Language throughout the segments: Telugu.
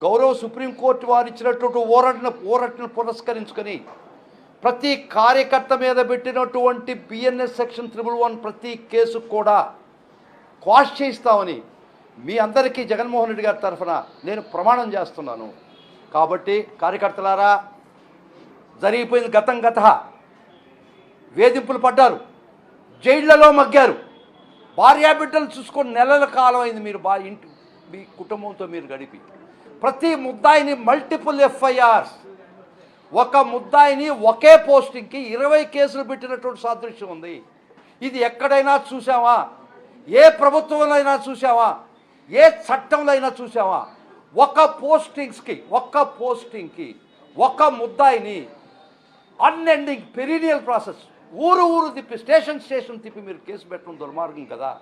గౌరవ సుప్రీంకోర్టు వారు ఇచ్చినటువంటి ఊరటను పురస్కరించుకొని ప్రతి కార్యకర్త మీద పెట్టినటువంటి బిఎన్ఎస్ సెక్షన్ 111 ప్రతి కేసు కూడా క్వాష్ చేయిస్తామని మీ అందరికీ జగన్మోహన్ రెడ్డి గారి తరఫున నేను ప్రమాణం చేస్తున్నాను. కాబట్టి కార్యకర్తలారా, జరిగిపోయింది గత వేధింపులు పడ్డారు, జైళ్లలో మగ్గారు, భార్యాబిడ్డలు చూసుకొని నెలల కాలం అయింది మీరు మీ కుటుంబంతో మీరు గడిపి. ప్రతి ముద్దాయిని మల్టిపుల్ ఎఫ్ఐఆర్స్, ఒక ముద్దాయిని ఒకే పోస్టింగ్కి 20 కేసులు పెట్టినటువంటి సాదృశ్యం ఉంది. ఇది ఎక్కడైనా చూసావా? ఏ ప్రభుత్వంలో అయినా చూసావా? ఏ చట్టంలో అయినా చూసావా? ఒక పోస్టింగ్కి ఒక ముద్దాయిని అన్ఎండింగ్ పెరీనియల్ ప్రాసెస్, ఊరు తిప్పి స్టేషన్ తిప్పి మీరు కేసు పెట్టడం దుర్మార్గం కదా.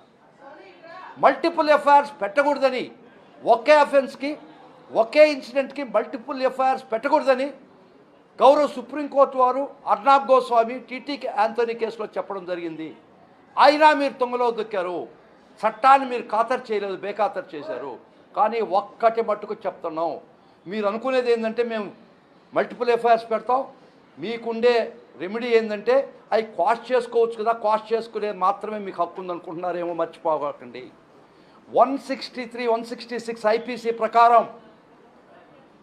మల్టిపుల్ ఎఫ్ఐఆర్స్ పెట్టకూడదని, ఒకే అఫెన్స్కి ఒకే ఇన్సిడెంట్కి మల్టిపుల్ ఎఫ్ఐఆర్స్ పెట్టకూడదని గౌరవ సుప్రీంకోర్టు వారు అర్నాబ్ గోస్వామి, టీటీకి యాంథోనీ కేసులో చెప్పడం జరిగింది. అయినా మీరు తొంగలో దొక్కారు, చట్టాన్ని మీరు ఖాతరు చేయలేదు, బేఖాతరు చేశారు. కానీ ఒక్కటి మట్టుకు చెప్తున్నాం, మీరు అనుకునేది ఏంటంటే మేము మల్టిపుల్ ఎఫ్ఐఆర్స్ పెడతాం, మీకుండే రెమెడీ ఏంటంటే అవి క్వాష్ చేసుకోవచ్చు కదా, క్వాష్ చేసుకునే మాత్రమే మీకు హక్కు ఉందనుకుంటున్నారేమో, మర్చిపోకండి. 163, 166 ఐపీసీ ప్రకారం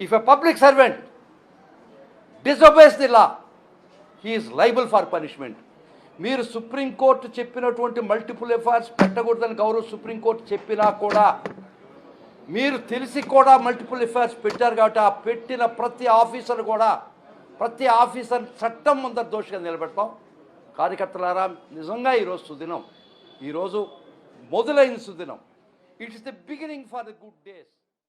if a public servant disobeys the law, he is liable for punishment. మీరు సుప్రీంకోర్టు చెప్పినటువంటి మల్టిపుల్ ఎఫ్ఐఆర్స్ పెట్టకూడదని గౌరవ సుప్రీంకోర్టు చెప్పినా కూడా మీరు తెలిసి కూడా మల్టిపుల్ ఎఫ్ఐఆర్స్ పెట్టారు. కాబట్టి ఆ పెట్టిన ప్రతి ఆఫీసర్ చట్టం ముందర దోషిగా నిలబెడతాం. కార్యకర్తలారా, నిజంగా ఈరోజు సుదినం, ఈరోజు మొదలైన సుదినం. It is the beginning for the good days.